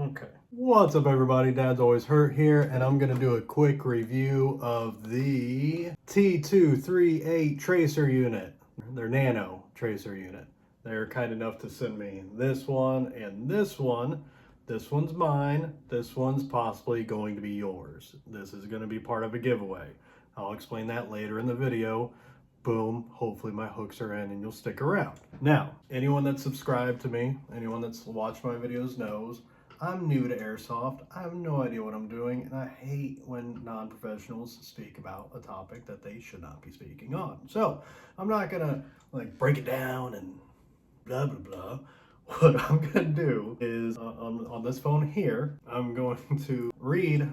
Okay. What's up, everybody? Dad's Always Hurt here, and I'm going to do a quick review of the T238 tracer unit. Their Nano tracer unit. They're kind enough to send me this one and this one. This one's mine. This one's possibly going to be yours. This is going to be part of a giveaway. I'll explain that later in the video. Boom, hopefully my hooks are in and you'll stick around. Now, anyone that's subscribed to me, anyone that's watched my videos knows I'm new to Airsoft. I have no idea what I'm doing, and I hate when non-professionals speak about a topic that they should not be speaking on. So, I'm not gonna break it down and blah, blah, blah. What I'm gonna do is, on this phone here, I'm going to read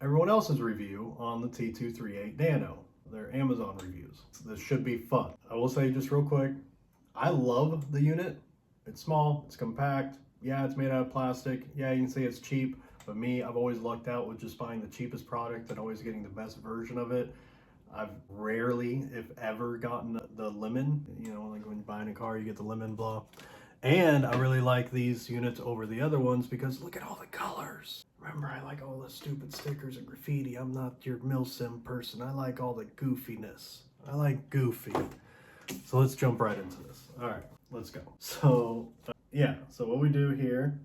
everyone else's review on the T238 Nano. Their Amazon reviews. This should be fun. I will say just real quick, I love the unit. It's small, it's compact. Yeah, it's made out of plastic. Yeah, you can say it's cheap, but me, I've always lucked out with just buying the cheapest product and always getting the best version of it. I've rarely, if ever, gotten the lemon. You know, like when you're buying a car, you get the lemon blah. And I really like these units over the other ones because look at all the colors. Remember, I like all the stupid stickers and graffiti. I'm not your milsim person. I like all the goofiness. I like goofy. So let's jump right into this. All right, let's go. So yeah, so what we do here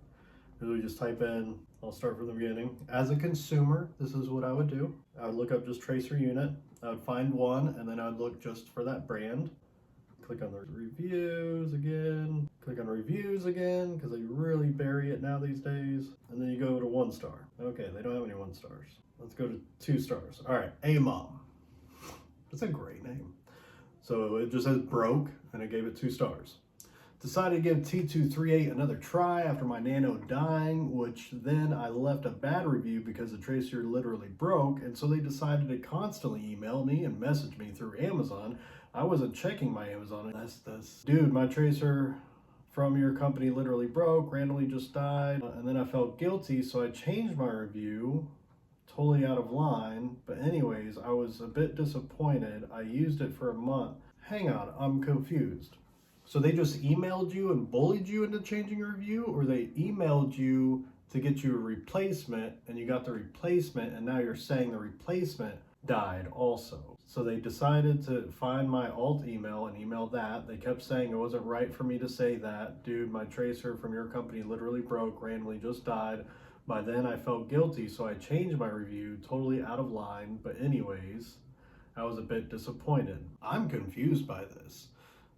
is we just type in, I'll start from the beginning. As a consumer, this is what I would do. I would look up just tracer unit. I would find one, and then I would look just for that brand. Click on the reviews again, click on reviews again, because they really bury it now these days. And then you go to 1 star. Okay, they don't have any 1 stars. Let's go to 2 stars. All right, A-Mom. That's a great name. So it just says broke, and I gave it 2 stars. Decided to give T238 another try after my Nano dying, which then I left a bad review because the tracer literally broke, and so they decided to constantly email me and message me through Amazon. I wasn't checking my Amazon, and that's dude, my tracer from your company literally broke, randomly just died, and then I felt guilty, so I changed my review, totally out of line. But anyways, I was a bit disappointed. I used it for a month. Hang on, I'm confused. So they just emailed you and bullied you into changing your review, or they emailed you to get you a replacement and you got the replacement and now you're saying the replacement died also? So they decided to find my alt email and email that. They kept saying it wasn't right for me to say that. Dude, my tracer from your company literally broke, randomly just died. By then I felt guilty, so I changed my review, totally out of line. But anyways, I was a bit disappointed. I'm confused by this.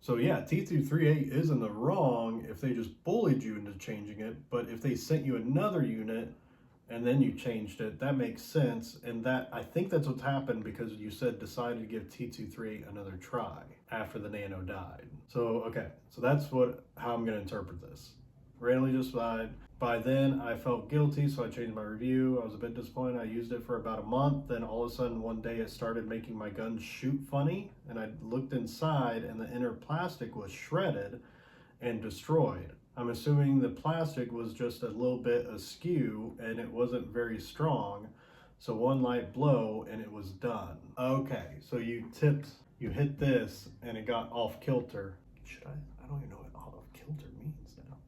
So yeah, T238 is in the wrong if they just bullied you into changing it, but if they sent you another unit and then you changed it, that makes sense. And that, I think that's what's happened because you said decided to give T238 another try after the Nano died. So okay, so that's how I'm gonna interpret this. Randomly just died. By then I felt guilty, so I changed my review. I was a bit disappointed. I used it for about a month. Then all of a sudden one day it started making my gun shoot funny, and I looked inside and the inner plastic was shredded and destroyed. I'm assuming the plastic was just a little bit askew and it wasn't very strong. So one light blow and it was done. Okay, so you hit this and it got off kilter. I don't even know what off kilter means now.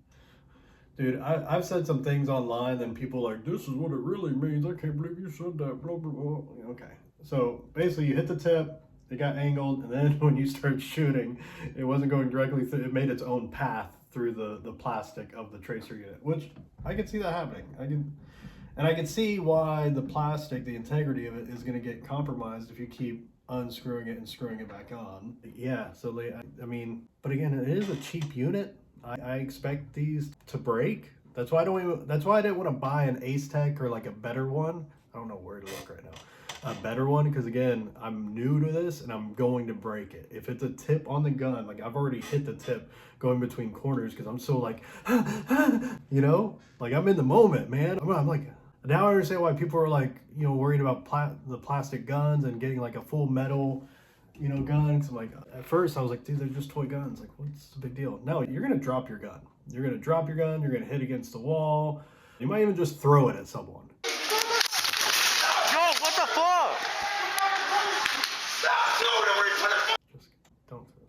Dude, I've said some things online and people are like, this is what it really means. I can't believe you said that, blah, blah, blah. Okay, so basically you hit the tip, it got angled, and then when you start shooting, it wasn't going directly through, it made its own path through the plastic of the tracer unit, which I can see that happening. I can see why the plastic, the integrity of it is going to get compromised if you keep unscrewing it and screwing it back on. Yeah, so I mean, but again, it is a cheap unit. I expect these to break. That's why I didn't want to buy an Ace Tech or like a better one. I don't know where to look right now. A better one, because again, I'm new to this and I'm going to break it. If it's a tip on the gun, like I've already hit the tip going between corners because I'm so like, you know, like I'm in the moment, man. I'm like, now I understand why people are like, you know, worried about the plastic guns and getting like a full metal, you know, gun. Cause I'm like, at first I was like, dude, they're just toy guns. Like, what's the big deal? No, you're gonna drop your gun. You're gonna drop your gun. You're gonna hit against the wall. You might even just throw it at someone. What the fuck? Just don't throw it.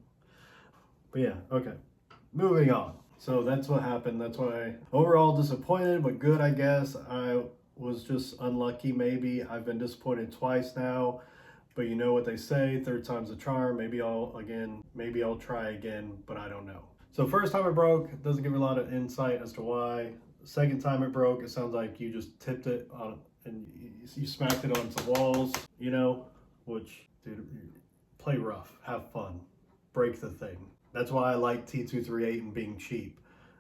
But yeah, okay. Moving on. So that's what happened. That's why overall disappointed, but good, I guess. I was just unlucky, maybe. I've been disappointed twice now, but you know what they say, third time's a charm. Maybe I'll try again, but I don't know. So first time it broke, it doesn't give a lot of insight as to why. Second time it broke, it sounds like you just tipped it on and you smacked it on some walls, you know, which, dude, play rough, have fun, break the thing. That's why I like T238 and being cheap.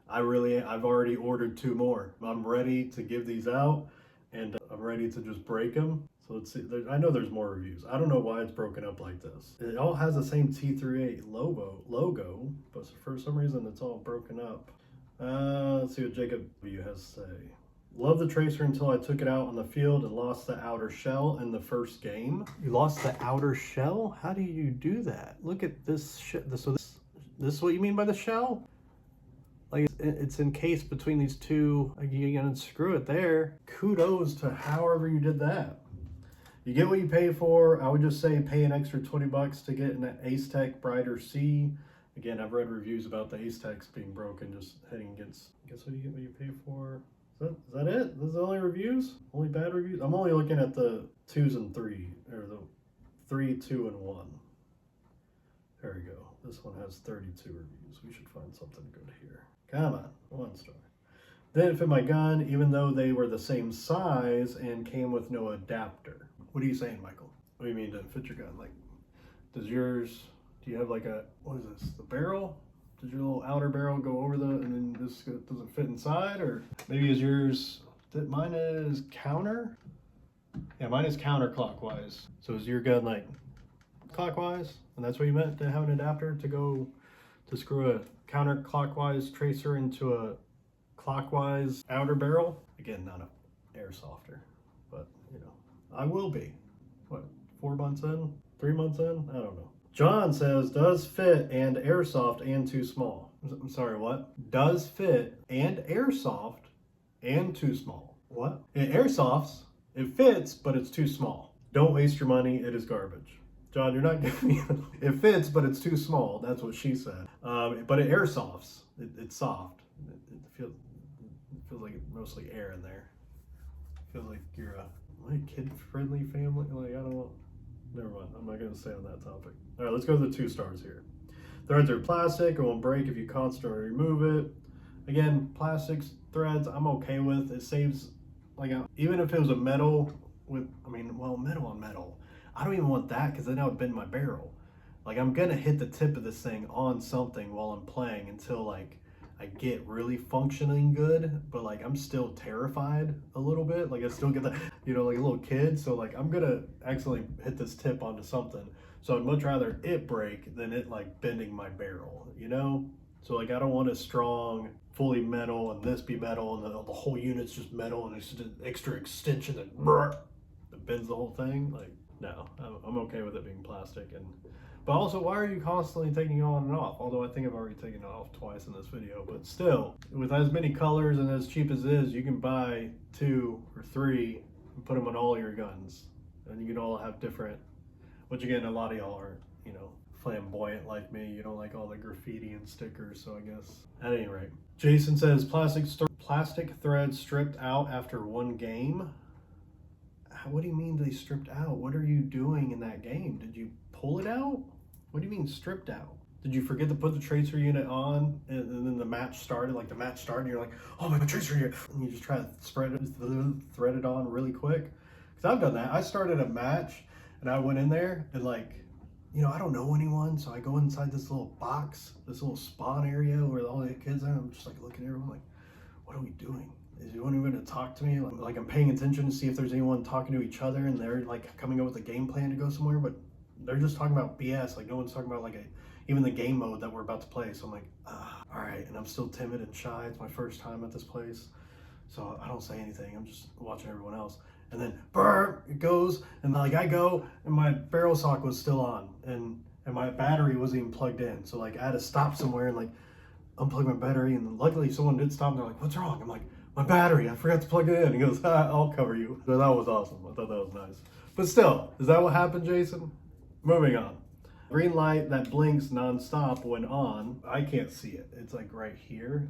I've already ordered 2 more. I'm ready to give these out, and I'm ready to just break them. So let's see. I know there's more reviews. I don't know why it's broken up like this. It all has the same T38 logo, but for some reason it's all broken up. Let's see what Jacob W has to say. Love the tracer until I took it out on the field and lost the outer shell in the first game. You lost the outer shell? How do you do that? Look at this shit. So this is what you mean by the shell? Like it's encased between these two. Like you can unscrew it there. Kudos to however you did that. You get what you pay for. I would just say pay an extra $20 to get an Ace Tech Brighter C. Again, I've read reviews about the Ace Techs being broken, just heading against. Guess what you get what you pay for. Is that it? Those are the only reviews? Only bad reviews? I'm only looking at the 2s and 3, or the 3, 2, and 1. There we go. This one has 32 reviews. We should find something good here. Come on, 1 star. Didn't fit my gun, even though they were the same size and came with no adapter. What are you saying, Michael? What do you mean didn't fit your gun? Like, do you have like a, what is this, the barrel? Does your little outer barrel go over and then this doesn't fit inside? Or maybe is yours, mine is counter? Yeah, mine is counterclockwise. So is your gun like clockwise? And that's what you meant to have an adapter to screw a counterclockwise tracer into a clockwise outer barrel? Again, not an airsofter, but you know, I will be. What, 4 months in? 3 months in? I don't know. John says, does fit and airsoft and too small. I'm sorry, what? Does fit and airsoft and too small. What? In airsofts, it fits, but it's too small. Don't waste your money, it is garbage. John, you're not giving me, it fits, but it's too small. That's what she said. But it airsofts, it's soft. It feels like it's mostly air in there. It feels like you're a kid-friendly family. Like, I don't know. Never mind, I'm not going to stay on that topic. All right, let's go to the 2 stars here. Threads are plastic, it won't break if you constantly remove it. Again, plastics, threads, I'm okay with. It saves, like, even if it was a metal metal on metal. I don't even want that because then I would bend my barrel. Like, I'm going to hit the tip of this thing on something while I'm playing until, like, I get really functioning good, but like I'm still terrified a little bit. Like I still get that, you know, like a little kid. So like I'm gonna accidentally hit this tip onto something. So I'd much rather it break than it like bending my barrel, you know? So like I don't want a strong, fully metal and this be metal and the whole unit's just metal and it's just an extra extension that bends the whole thing. Like, no, I'm okay with it being plastic. But also, why are you constantly taking it on and off? Although I think I've already taken it off twice in this video, but still, with as many colors and as cheap as it is, you can buy 2 or 3 and put them on all your guns. And you can all have different, which again, a lot of y'all aren't, you know, flamboyant like me. You don't like all the graffiti and stickers, so I guess. At any rate. Jason says, plastic threads stripped out after 1 game. What do you mean they stripped out? What are you doing in that game? Did you pull it out? What do you mean stripped out? Did you forget to put the tracer unit on and then the match started? Like the match started and you're like, oh my tracer unit. And you just try to thread it on really quick. Because I've done that. I started a match and I went in there and like, you know, I don't know anyone. So I go inside this little box, this little spawn area where all the kids are. I'm just like looking at everyone like, what are we doing? Is anyone going to talk to me? Like I'm paying attention to see if there's anyone talking to each other and they're like coming up with a game plan to go somewhere, but they're just talking about BS. Like no one's talking about like even the game mode that we're about to play. So I'm like, all right. And I'm still timid and shy. It's my first time at this place. So I don't say anything. I'm just watching everyone else. And then it goes and like I go and my barrel sock was still on and my battery wasn't even plugged in. So like I had to stop somewhere and like unplug my battery. And luckily someone did stop and they're like, what's wrong? I'm like, my battery, I forgot to plug it in. He goes, I'll cover you. So that was awesome. I thought that was nice. But still, is that what happened, Jason? Moving on. Green light that blinks nonstop when on. I can't see it. It's like right here.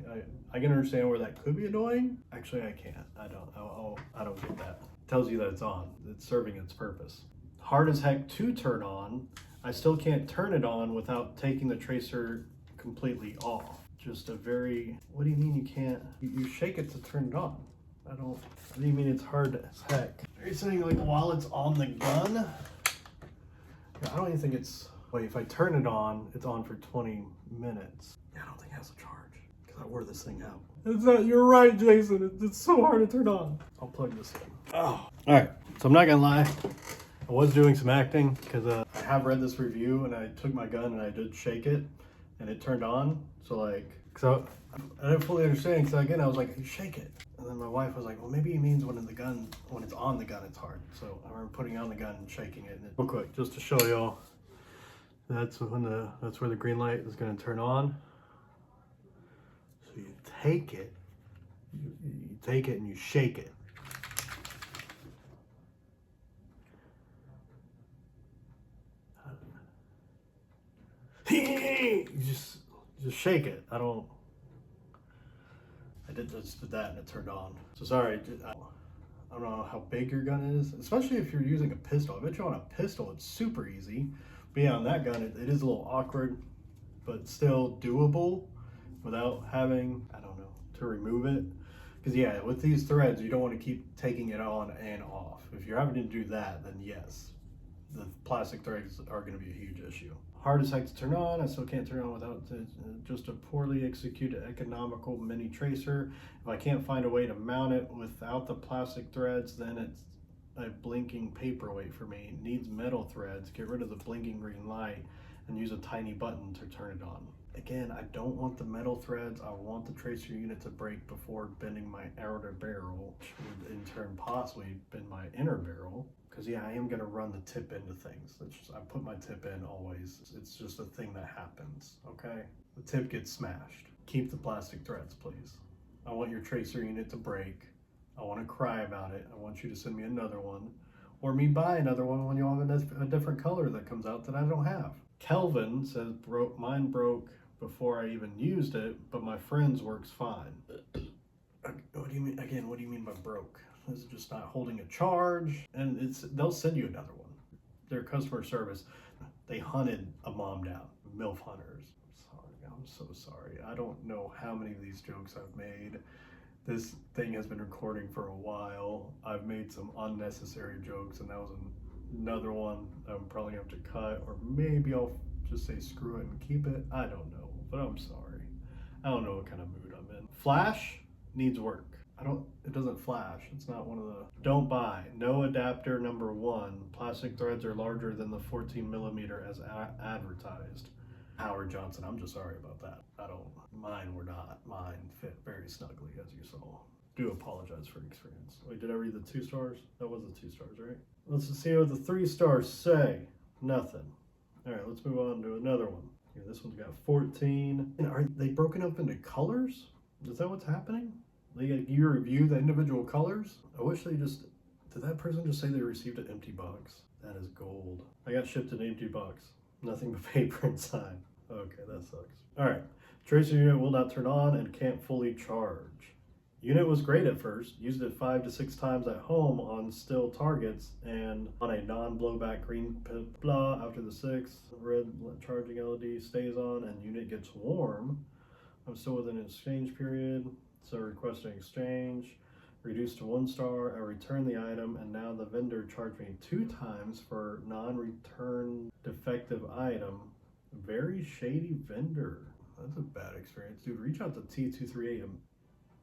I can understand where that could be annoying. Actually, I can't. I don't get that. It tells you that it's on. It's serving its purpose. Hard as heck to turn on. I still can't turn it on without taking the tracer completely off. Just a very, what do you mean you can't? You shake it to turn it on. What do you mean it's hard as heck? Are you saying like while it's on the gun? Yeah, I don't even think it's, wait, if I turn it on, it's on for 20 minutes. Yeah, I don't think it has a charge because I wore this thing out. It's not, you're right, Jason. It's so hard to turn on. I'll plug this in. Oh, all right. So I'm not gonna lie. I was doing some acting because I have read this review and I took my gun and I did shake it and it turned on. So like, so I didn't fully understand because again, I was like, you shake it. And then my wife was like, well, maybe it means when it's on the gun, it's hard. So I remember putting on the gun and shaking it. And real quick, just to show y'all, that's where the green light is going to turn on. So you take it, you take it and you shake it. You just shake it. I just did that and it turned on. So sorry, I don't know how big your gun is, especially if you're using a pistol. I bet you on a pistol it's super easy. But yeah, on that gun it is a little awkward, but still doable without having, I don't know, to remove it. Because yeah, with these threads, you don't want to keep taking it on and off. If you're having to do that, then yes, the plastic threads are going to be a huge issue. Hard as heck to turn on. I still can't turn on without just a poorly executed economical mini tracer. If I can't find a way to mount it without the plastic threads, then it's a blinking paperweight for me. It needs metal threads. Get rid of the blinking green light and use a tiny button to turn it on. Again, I don't want the metal threads. I want the tracer unit to break before bending my outer barrel, which would in turn possibly bend my inner barrel. Because yeah, I am going to run the tip into things. I put my tip in always. It's just a thing that happens, okay? The tip gets smashed. Keep the plastic threads, please. I want your tracer unit to break. I want to cry about it. I want you to send me another one. Or me buy another one when you have a different color that comes out that I don't have. Kelvin says, mine broke before I even used it, but my friend's works fine. What do you mean, again, what do you mean by broke? Is it just not holding a charge? And they'll send you another one. Their customer service, they hunted a mom down, MILF hunters. I'm so sorry. I don't know how many of these jokes I've made. This thing has been recording for a while. I've made some unnecessary jokes and that was another one I'm probably gonna have to cut, or maybe I'll just say screw it and keep it. I don't know, but I'm sorry. I don't know what kind of mood I'm in. Flash needs work. It doesn't flash. It's not one of the, don't buy. No adapter number 1. Plastic threads are larger than the 14 millimeter as advertised. Howard Johnson, I'm just sorry about that. Mine were not. Mine fit very snugly, as you saw. Do apologize for the experience. Wait, did I read the 2 stars? That was the 2 stars, right? Let's see what the 3 stars say. Nothing. All right, let's move on to another one. Here, this one's got 14. And are they broken up into colors? Is that what's happening? You review the individual colors? I wish did that person just say they received an empty box? That is gold. I got shipped an empty box. Nothing but paper inside. Okay, that sucks. All right, tracer unit will not turn on and can't fully charge. Unit was great at first. Used it 5 to 6 times at home on still targets and on a non-blowback green blah. After the 6th, red charging LED stays on and unit gets warm. I'm still within an exchange period. So requesting exchange, reduced to 1 star, I returned the item, and now the vendor charged me 2 times for non-return defective item. Very shady vendor. That's a bad experience. Dude, reach out to T238.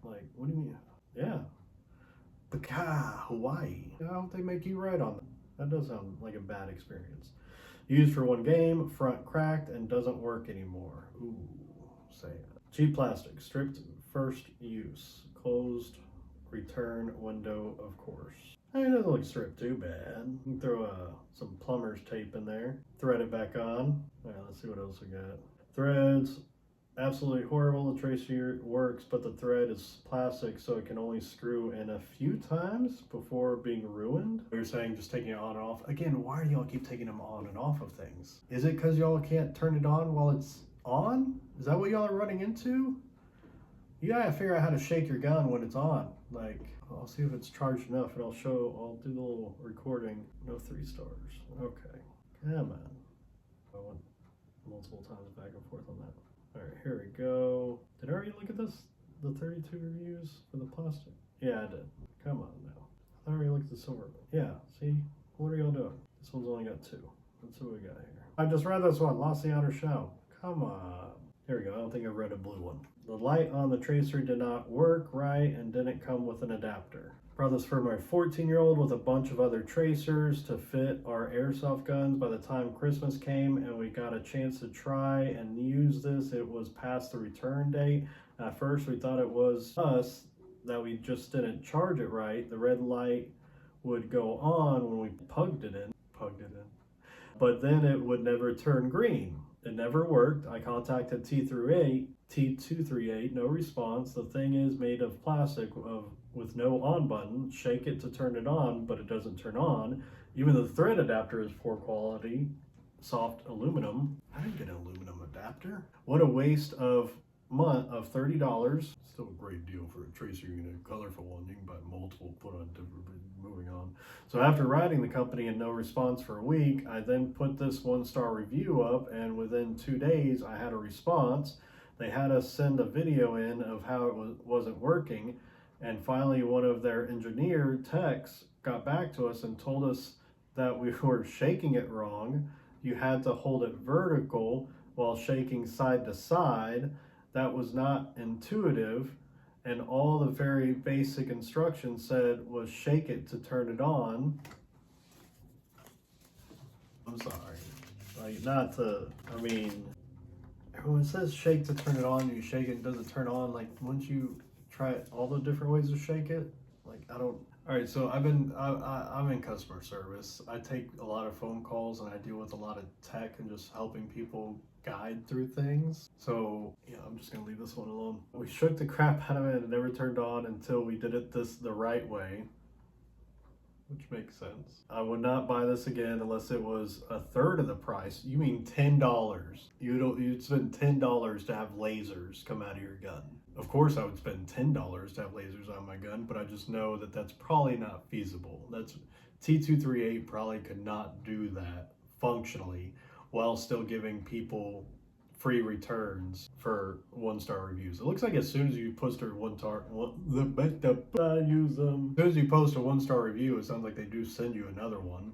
Like, what do you mean? Yeah. Baka, Hawaii. I hope they make you right on that. That does sound like a bad experience. Used for 1 game, front cracked, and doesn't work anymore. Ooh, say it. Cheap plastic, stripped first use, closed return window, of course. I mean, it doesn't look stripped too bad. You can throw some plumber's tape in there, thread it back on. All right, let's see what else we got. Threads absolutely horrible. The tracer works, but the thread is plastic, so it can only screw in a few times before being ruined. You're saying just taking it on and off. Again, why do y'all keep taking them on and off of things? Is it because y'all can't turn it on while it's on? Is that what y'all are running into? You gotta figure out how to shake your gun when it's on. Like, I'll see if it's charged enough, and I'll do the little recording. No 3 stars. Okay, come on. I went multiple times back and forth on that. All right, here we go. Did I already look at this? The 32 reviews for the plastic? Yeah, I did. Come on now. I already looked at the silver. Yeah, see? What are y'all doing? This one's only got 2. Let's see what we got here. I just read this one, Lost the Outer Shell. Come on. Here we go. I don't think I've read a blue one. The light on the tracer did not work right and didn't come with an adapter. Brought this for my 14-year-old with a bunch of other tracers to fit our airsoft guns. By the time Christmas came and we got a chance to try and use this, it was past the return date. At first we thought it was us, that we just didn't charge it right. The red light would go on when we plugged it in, but then it would never turn green. It never worked. I contacted T238, no response. The thing is made of plastic with no on button. Shake it to turn it on, but it doesn't turn on. Even the thread adapter is poor quality, soft aluminum. I didn't get an aluminum adapter. What a waste of $30. Still a great deal for a tracer unit, colorful one. You can buy multiple, put on different. Moving on. So after writing the company and no response for a week, I then put this 1-star review up, and within 2 days I had a response. They had us send a video in of how it wasn't working, and finally one of their engineer techs got back to us and told us that we were shaking it wrong. You had to hold it vertical while shaking side to side. That was not intuitive, and all the very basic instructions said was shake it to turn it on. I'm sorry, like not to, I mean, everyone says shake to turn it on, you shake it, does it turn on? Like, once you try all the different ways to shake it, like, I don't. All right, so I'm in customer service. I take a lot of phone calls and I deal with a lot of tech and just helping people guide through things. So yeah, I'm just gonna leave this one alone. We shook the crap out of it and it never turned on until we did it the right way, which makes sense. I would not buy this again unless it was a third of the price. You mean $10? You'd spend $10 to have lasers come out of your gun. Of course I would spend $10 to have lasers on my gun, but I just know that that's probably not feasible. That's T238 probably could not do that functionally while still giving people free returns for 1-star reviews. It looks like as soon as you post a 1-star, as soon as you post a 1-star review, it sounds like they do send you another one.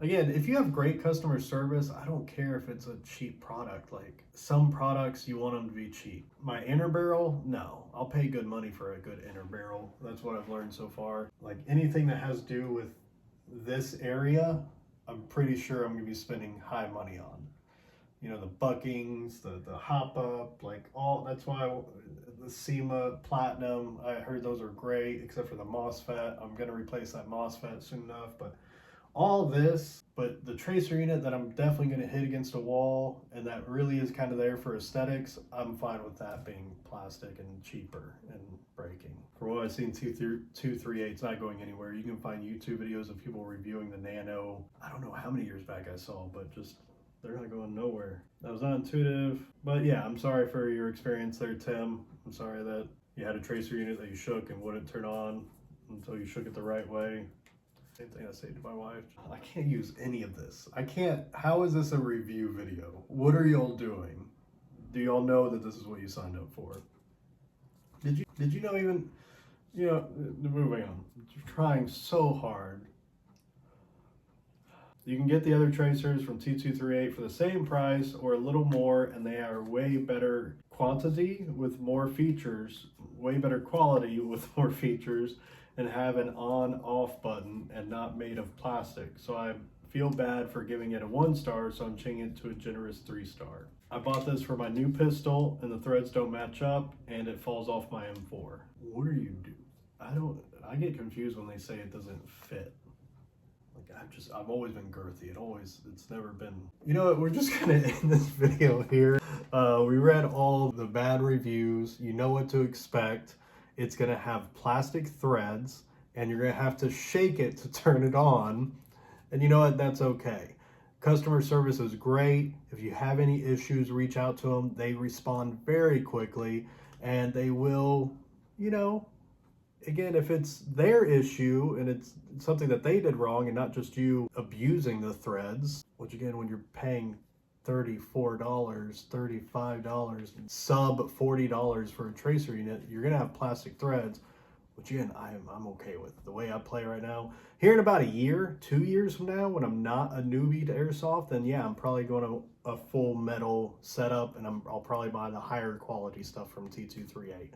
Again, if you have great customer service, I don't care if it's a cheap product. Like, some products you want them to be cheap. My inner barrel, no. I'll pay good money for a good inner barrel. That's what I've learned so far. Like, anything that has to do with this area, I'm pretty sure I'm gonna be spending high money on. You know, the buckings, the hop up, like all, that's why the SEMA Platinum, I heard those are great, except for the MOSFET. I'm gonna replace that MOSFET soon enough, but all this, but the tracer unit that I'm definitely going to hit against a wall and that really is kind of there for aesthetics, I'm fine with that being plastic and cheaper and breaking. For what I've seen, 238 is not going anywhere. You can find YouTube videos of people reviewing the Nano. I don't know how many years back I saw, but just they're not going nowhere. That was not intuitive, but yeah, I'm sorry for your experience there, Tim. I'm sorry that you had a tracer unit that you shook and wouldn't turn on until you shook it the right way. Same thing I say to my wife. I can't use any of this. I can't. How is this a review video? What are y'all doing? Do y'all know that this is what you signed up for? Did you know even, you know, moving on. You're trying so hard. You can get the other tracers from T238 for the same price or a little more, and they are way better quantity with more features, way better quality with more features, and have an on-off button and not made of plastic. So I feel bad for giving it a 1-star, so I'm changing it to a generous 3-star. I bought this for my new pistol and the threads don't match up and it falls off my M4. What do you do? I get confused when they say it doesn't fit. I've always been girthy. It's never been. You know what? We're just gonna end this video here. We read all the bad reviews. You know what to expect. It's gonna have plastic threads, and you're gonna have to shake it to turn it on. And you know what? That's okay. Customer service is great. If you have any issues, reach out to them. They respond very quickly, and they will, you know, again, if it's their issue and it's something that they did wrong and not just you abusing the threads, which again, when you're paying $34, $35, sub $40 for a tracer unit, you're gonna have plastic threads, which again, I'm okay with. The way I play right now, here in about a year, 2 years from now, when I'm not a newbie to Airsoft, then yeah, I'm probably going to a full metal setup, and I'll probably buy the higher quality stuff from T238.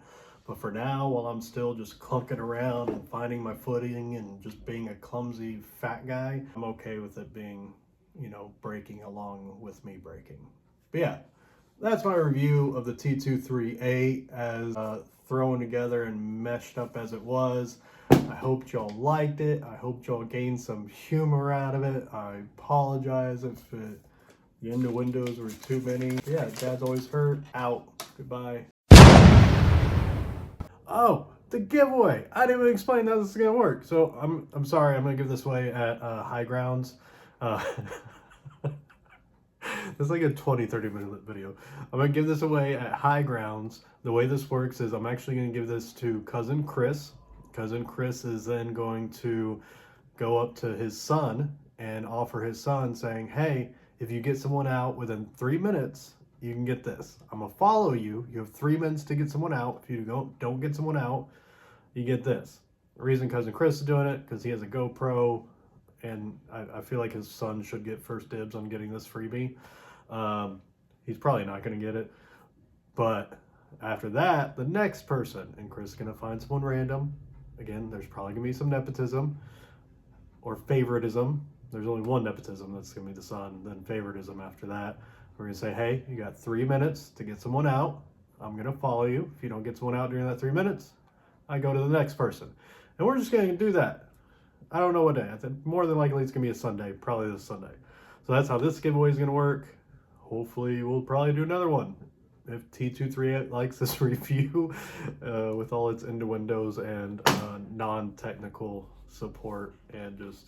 But for now, while I'm still just clunking around and finding my footing and just being a clumsy fat guy, I'm okay with it being, you know, breaking along with me breaking. But yeah, that's my review of the T238 as thrown together and meshed up as it was. I hope y'all liked it. I hope y'all gained some humor out of it. I apologize if the innuendos were too many. But yeah, Dad's Always Hurt. Out. Goodbye. Oh, the giveaway. I didn't even explain how this is gonna work. So I'm sorry, I'm gonna give this away at High Grounds. It's like a 20-30 minute video. I'm gonna give this away at High Grounds. The way this works is I'm actually gonna give this to cousin Chris. Cousin Chris is then going to go up to his son and offer his son saying, hey, if you get someone out within 3 minutes, you can get this. I'm gonna follow you. You have 3 minutes to get someone out. If you don't get someone out, you get this. The reason cousin Chris is doing it, because he has a GoPro, and I feel like his son should get first dibs on getting this freebie. He's probably not gonna get it, but after that, the next person, and Chris is gonna find someone random. Again, there's probably gonna be some nepotism or favoritism. There's only one nepotism, that's gonna be the son, then favoritism after that. We're gonna say, hey, you got 3 minutes to get someone out. I'm gonna follow you. If you don't get someone out during that 3 minutes, I go to the next person. And we're just gonna do that. I don't know what day. I think more than likely it's gonna be a Sunday, probably this Sunday. So that's how this giveaway is gonna work. Hopefully we'll probably do another one if T238 likes this review with all its innuendos and non-technical support and just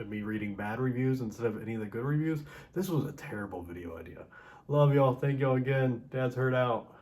me reading bad reviews instead of any of the good reviews. This was a terrible video idea. Love y'all. Thank y'all again. Dad's Hurt out.